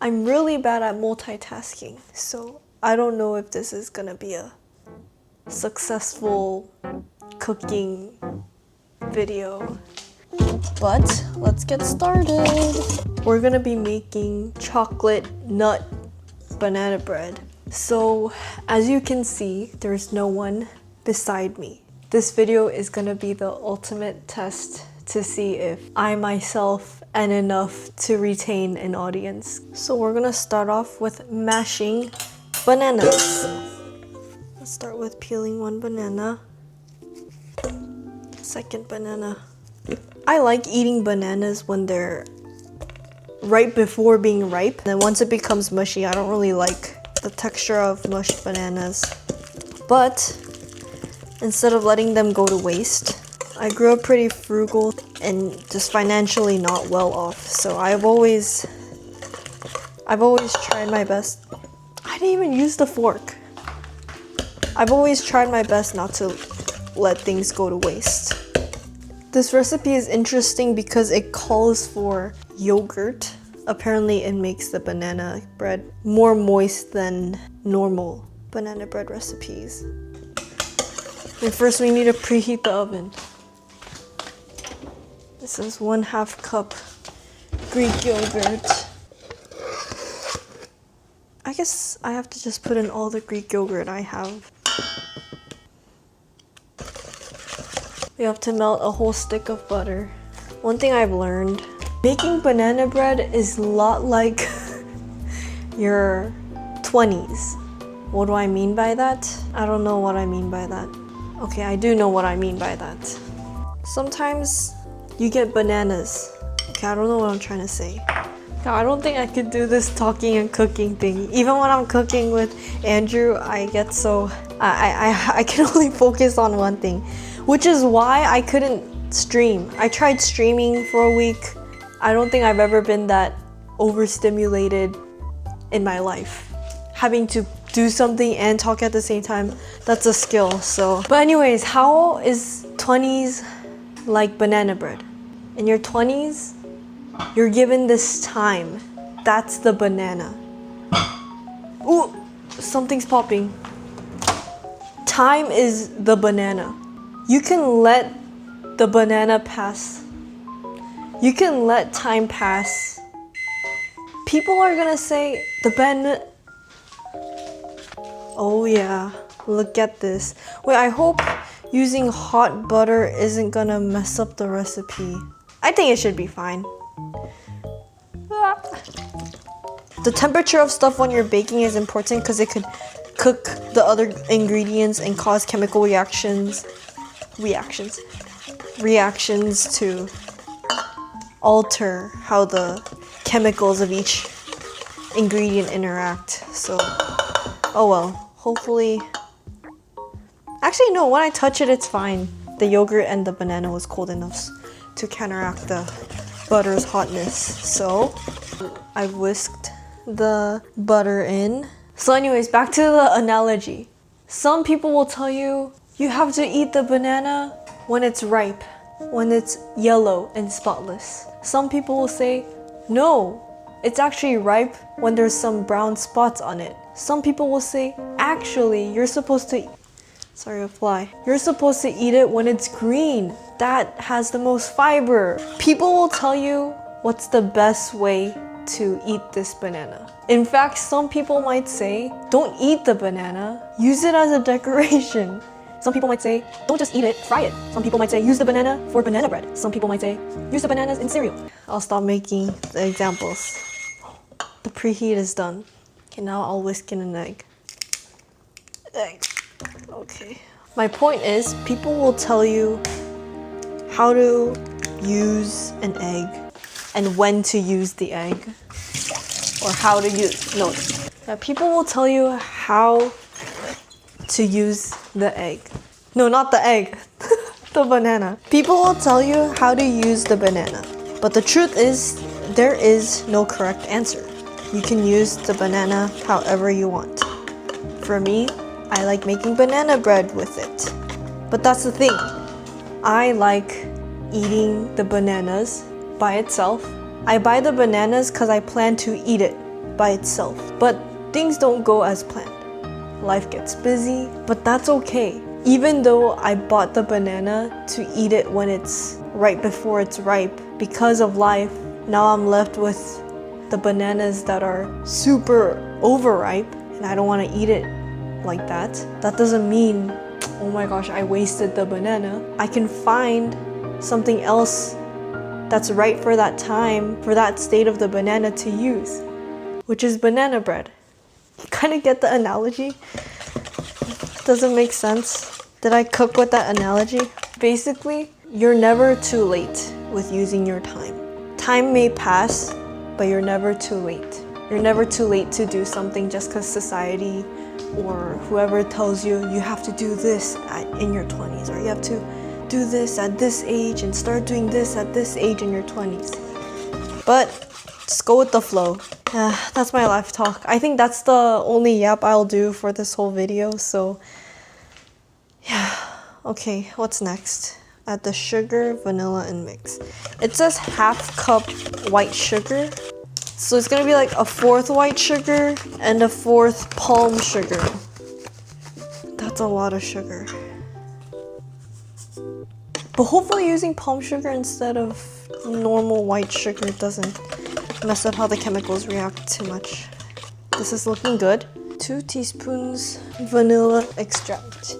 I'm really bad at multitasking, so I don't know if this is gonna be a successful cooking video. But let's get started. We're gonna be making chocolate nut banana bread. So as you can see, there's no one beside me. This video is gonna be the ultimate test to see if I myself am enough to retain an audience. So we're gonna start off with mashing bananas. Let's start with peeling one banana. Second banana. I like eating bananas when they're right before being ripe. And then once it becomes mushy, I don't really like the texture of mushed bananas. But instead of letting them go to waste, I grew up pretty frugal and just financially not well off. So I've always tried my best. I didn't even use the fork. I've always tried my best not to let things go to waste. This recipe is interesting because it calls for yogurt. Apparently it makes the banana bread more moist than normal banana bread recipes. And first we need to preheat the oven. This is 1/2 cup Greek yogurt. I guess I have to just put in all the Greek yogurt I have. We have to melt a whole stick of butter. One thing I've learned, making banana bread is a lot like your 20s. What do I mean by that? I don't know what I mean by that. Okay, I do know what I mean by that. Sometimes you get bananas. Okay, I don't know what I'm trying to say. No, I don't think I could do this talking and cooking thing. Even when I'm cooking with Andrew, I get so... I can only focus on one thing. Which is why I couldn't stream. I tried streaming for a week. I don't think I've ever been that overstimulated in my life. Having to do something and talk at the same time, that's a skill, so. But anyways, how is 20s like banana bread? In your 20s, you're given this time. That's the banana. Ooh, something's popping. Time is the banana. You can let the banana pass. You can let time pass. People are gonna say the banana. Oh yeah, look at this. Wait, I hope using hot butter isn't gonna mess up the recipe. I think it should be fine. The temperature of stuff when you're baking is important because it could cook the other ingredients and cause chemical reactions to alter how the chemicals of each ingredient interact. So, oh well, hopefully. Actually, no, when I touch it, it's fine. The yogurt and the banana was cold enough to counteract the butter's hotness. So, I whisked the butter in. So anyways, back to the analogy. Some people will tell you, you have to eat the banana when it's ripe, when it's yellow and spotless. Some people will say, no, it's actually ripe when there's some brown spots on it. Some people will say, actually, you're supposed to, sorry, a fly. You're supposed to eat it when it's green. That has the most fiber. People will tell you what's the best way to eat this banana. In fact, some people might say, don't eat the banana, use it as a decoration. Some people might say, don't just eat it, fry it. Some people might say, use the banana for banana bread. Some people might say, use the bananas in cereal. I'll stop making the examples. The preheat is done. Okay, now I'll whisk in an egg. Okay. My point is, people will tell you how to use an egg and when to use the egg. Or how to use, no. Yeah, people will tell you how to use the egg. No, not the egg, the banana. People will tell you how to use the banana. But the truth is, there is no correct answer. You can use the banana however you want. For me, I like making banana bread with it. But that's the thing. I like eating the bananas by itself. I buy the bananas because I plan to eat it. by itself. But things don't go as planned. Life gets busy, but that's okay. Even though I bought the banana to eat it when it's right before it's ripe, because of life, now I'm left with the bananas that are super overripe and I don't want to eat it like that. That doesn't mean, oh my gosh, I wasted the banana. I can find something else that's right for that time, for that state of the banana to use, which is banana bread. You kind of get the analogy? Doesn't make sense. Did I cook with that analogy? Basically, you're never too late with using your time. Time may pass, but you're never too late. You're never too late to do something just because society or whoever tells you you have to do this in your 20s, or you have to do this at this age and start doing this at this age in your 20s. But just go with the flow. That's my life talk. I think that's the only yap I'll do for this whole video. So yeah, okay, what's next? Add the sugar, vanilla, and mix. It says half cup white sugar. So it's gonna be like a fourth white sugar and a fourth palm sugar. That's a lot of sugar. But hopefully using palm sugar instead of normal white sugar doesn't mess up how the chemicals react too much. This is looking good. 2 teaspoons vanilla extract.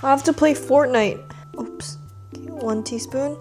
I have to play Fortnite. Oops. Okay, 1 teaspoon.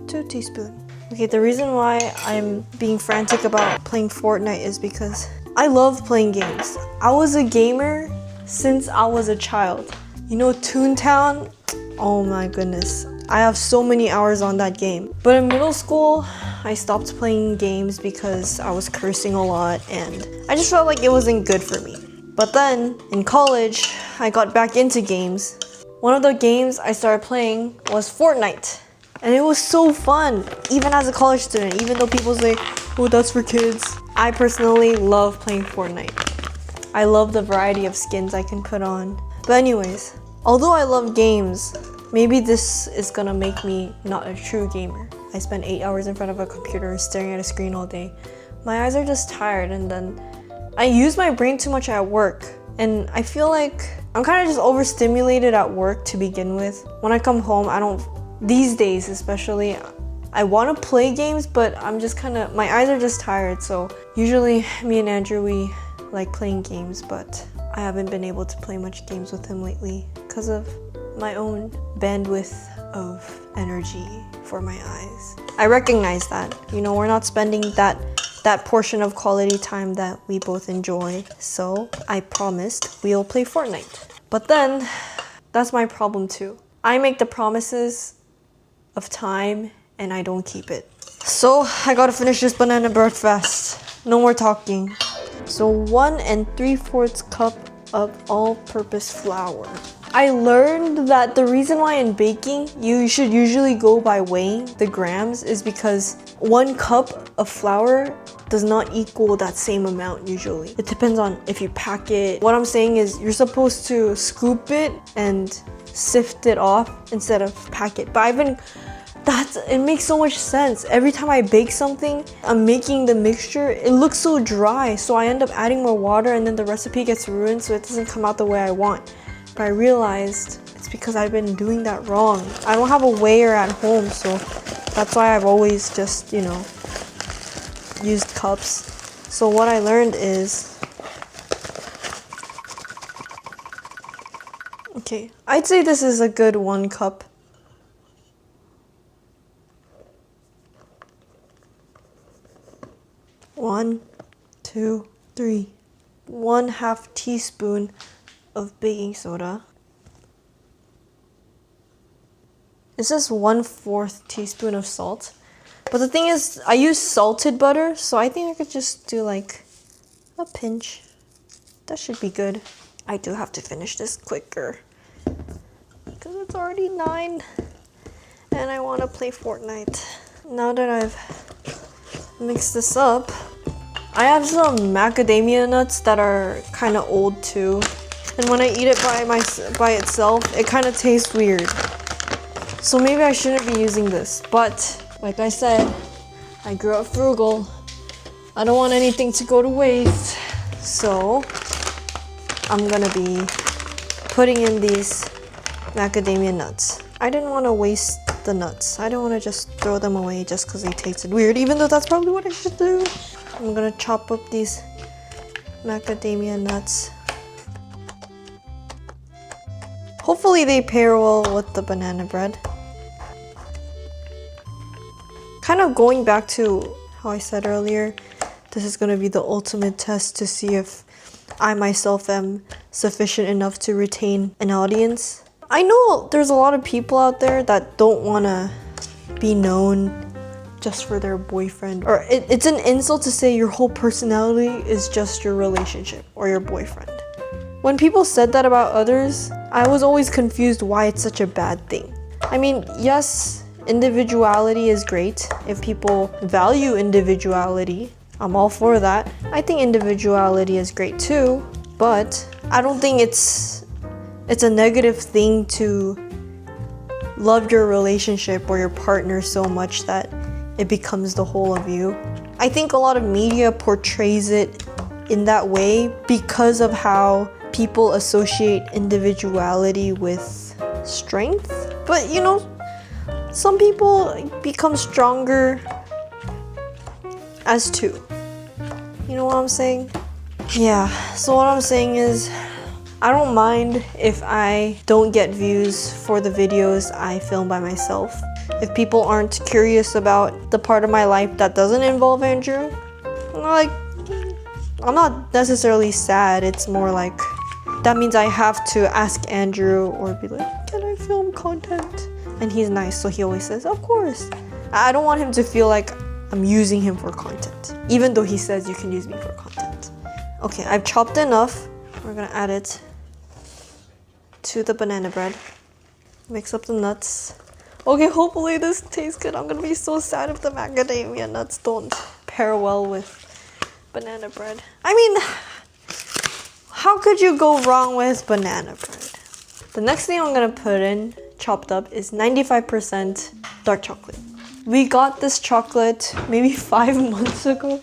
2 teaspoons. Okay, the reason why I'm being frantic about playing Fortnite is because I love playing games. I was a gamer since I was a child. You know Toontown? Oh my goodness. I have so many hours on that game. But in middle school, I stopped playing games because I was cursing a lot and I just felt like it wasn't good for me. But then in college, I got back into games. One of the games I started playing was Fortnite. And it was so fun, even as a college student, even though people say, oh, that's for kids. I personally love playing Fortnite. I love the variety of skins I can put on. But anyways, although I love games, maybe this is gonna make me not a true gamer. I spend 8 hours in front of a computer staring at a screen all day. My eyes are just tired, and then I use my brain too much at work. And I feel like I'm kind of just overstimulated at work to begin with. When I come home, these days especially, I want to play games, but I'm just my eyes are just tired. So usually me and Andrew, we like playing games, but I haven't been able to play much games with him lately because of my own bandwidth of energy for my eyes. I recognize that, you know, we're not spending that portion of quality time that we both enjoy. So I promised we'll play Fortnite. But then that's my problem too. I make the promises of time and I don't keep it. So I gotta finish this banana bread fast. No more talking. So 1 3/4 cup of all-purpose flour. I learned that the reason why in baking you should usually go by weighing the grams is because 1 cup of flour does not equal that same amount usually. It depends on if you pack it. What I'm saying is you're supposed to scoop it and sift it off instead of pack it. But it makes so much sense. Every time I bake something, I'm making the mixture, it looks so dry, so I end up adding more water and then the recipe gets ruined, so it doesn't come out the way I want. But I realized it's because I've been doing that wrong. I don't have a weigher at home, so that's why I've always just, you know, used cups. So what I learned is, okay, I'd say this is a good 1 cup. One, 2, 3. 1/2 teaspoon of baking soda. It says 1/4 teaspoon of salt. But the thing is, I use salted butter, so I think I could just do like a pinch. That should be good. I do have to finish this quicker because it's already 9 and I want to play Fortnite. Now that I've mixed this up, I have some macadamia nuts that are kind of old too, and when I eat it by itself, it kind of tastes weird. So maybe I shouldn't be using this, but like I said, I grew up frugal. I don't want anything to go to waste. So I'm gonna be putting in these macadamia nuts. I didn't want to waste the nuts. I don't want to just throw them away just because they tasted weird, even though that's probably what I should do. I'm gonna chop up these macadamia nuts. Hopefully they pair well with the banana bread. Kind of going back to how I said earlier, this is gonna be the ultimate test to see if I myself am sufficient enough to retain an audience. I know there's a lot of people out there that don't want to be known just for their boyfriend. Or it's an insult to say your whole personality is just your relationship or your boyfriend. When people said that about others, I was always confused why it's such a bad thing. I mean, yes, individuality is great. If people value individuality, I'm all for that. I think individuality is great too, but I don't think it's a negative thing to love your relationship or your partner so much that it becomes the whole of you. I think a lot of media portrays it in that way because of how people associate individuality with strength. But you know, some people become stronger as two. You know what I'm saying? Yeah, so what I'm saying is, I don't mind if I don't get views for the videos I film by myself. If people aren't curious about the part of my life that doesn't involve Andrew, like, I'm not necessarily sad. It's more like, that means I have to ask Andrew or be like, can I film content? And he's nice, so he always says, of course. I don't want him to feel like I'm using him for content, even though he says you can use me for content. Okay, I've chopped enough. We're gonna add it to the banana bread. Mix up the nuts. Okay, hopefully this tastes good. I'm gonna be so sad if the macadamia nuts don't pair well with banana bread. I mean, how could you go wrong with banana bread? The next thing I'm gonna put in, chopped up, is 95% dark chocolate. We got this chocolate maybe 5 months ago.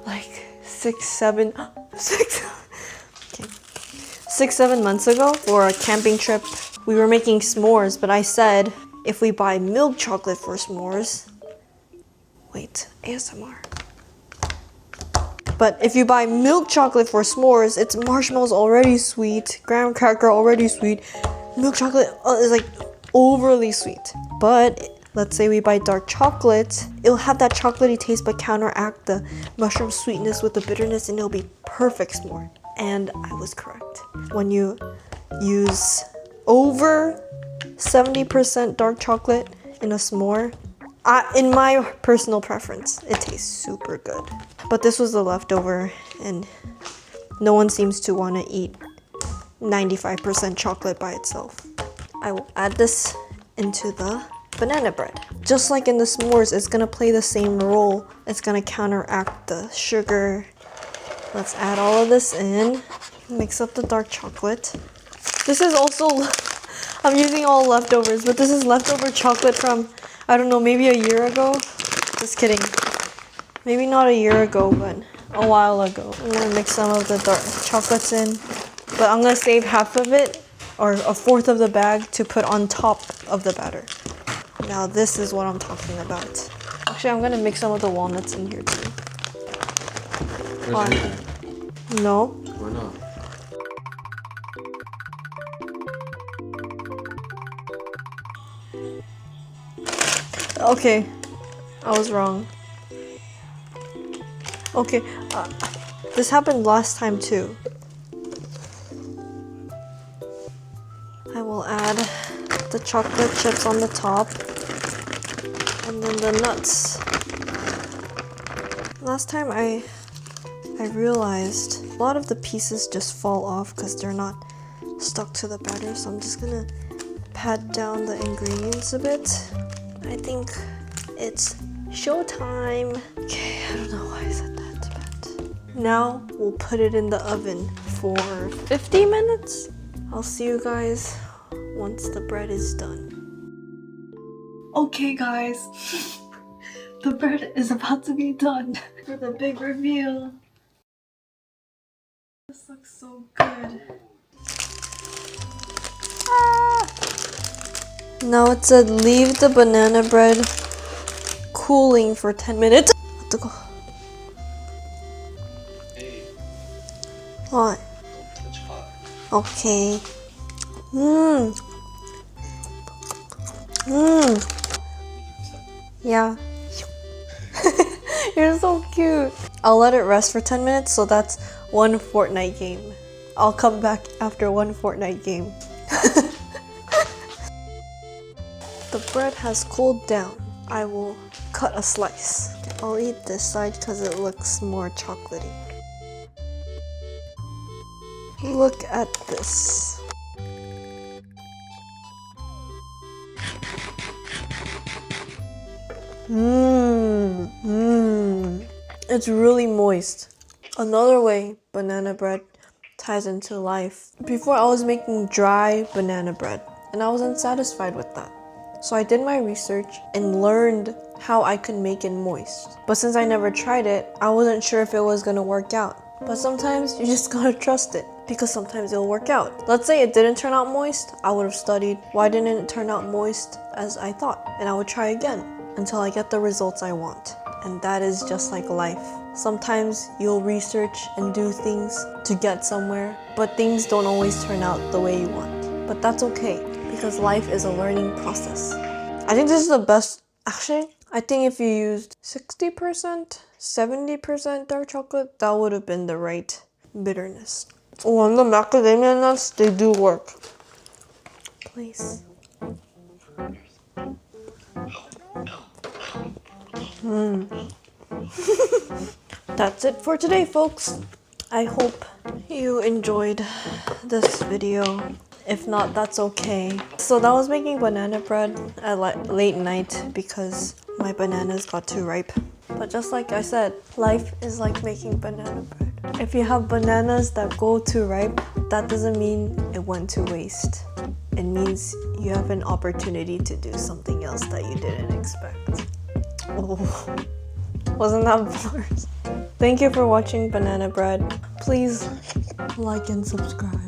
Like 6-7 months ago for a camping trip. We were making s'mores, but I said if we buy milk chocolate for s'mores, wait, ASMR. But if you buy milk chocolate for s'mores, it's marshmallows already sweet, graham cracker already sweet, milk chocolate is like overly sweet. But let's say we buy dark chocolate, it'll have that chocolatey taste but counteract the mushroom sweetness with the bitterness, and it'll be perfect s'more. And I was correct. When you use over 70% dark chocolate in a s'more, in my personal preference, it tastes super good. But this was the leftover, and no one seems to want to eat 95% chocolate by itself. I will add this into the banana bread. Just like in the s'mores, it's gonna play the same role. It's gonna counteract the sugar. Let's add all of this in. Mix up the dark chocolate. This is also, I'm using all leftovers, but this is leftover chocolate from, I don't know, maybe a year ago. Just kidding. Maybe not a year ago, but a while ago. I'm gonna mix some of the dark chocolates in, but I'm gonna save half of it, or a fourth of the bag, to put on top of the batter. Now this is what I'm talking about. Actually, I'm gonna mix some of the walnuts in here too. No. Why not? Okay, I was wrong. Okay, this happened last time too. I will add the chocolate chips on the top and then the nuts. Last time I realized a lot of the pieces just fall off because they're not stuck to the batter, so I'm just gonna pat down the ingredients a bit. I think it's showtime. Okay, I don't know why I said that, but now we'll put it in the oven for 50 minutes. I'll see you guys once the bread is done. Okay guys, the bread is about to be done for the big reveal. This looks so good. Ah! Now it said leave the banana bread cooling for 10 minutes. 뜨거. Hey, What? don't touch hot. Okay. Mmm. Mmm. Yeah. You're so cute. I'll let it rest for 10 minutes, so that's one Fortnite game. I'll come back after one Fortnite game. The bread has cooled down. I will cut a slice. I'll eat this side because it looks more chocolatey. Look at this. Mmm. Mmm. It's really moist. Another way banana bread ties into life. Before I was making dry banana bread and I was unsatisfied with that. So I did my research and learned how I could make it moist. But since I never tried it, I wasn't sure if it was gonna work out. But sometimes you just gotta trust it because sometimes it'll work out. Let's say it didn't turn out moist, I would have studied why didn't it turn out moist as I thought, and I would try again until I get the results I want. And that is just like life. Sometimes you'll research and do things to get somewhere, but things don't always turn out the way you want. But that's okay, because life is a learning process. I think this is the best. Actually, I think if you used 60%, 70% dark chocolate, that would have been the right bitterness. Oh, and the macadamia nuts, they do work. Please. That's it for today, folks. I hope you enjoyed this video. If not, that's okay. So that was making banana bread at late night because my bananas got too ripe. But just like I said, life is like making banana bread. If you have bananas that go too ripe, that doesn't mean it went to waste. It means you have an opportunity to do something else that you didn't expect. Oh, wasn't that bars? Thank you for watching Banana Bread. Please like and subscribe.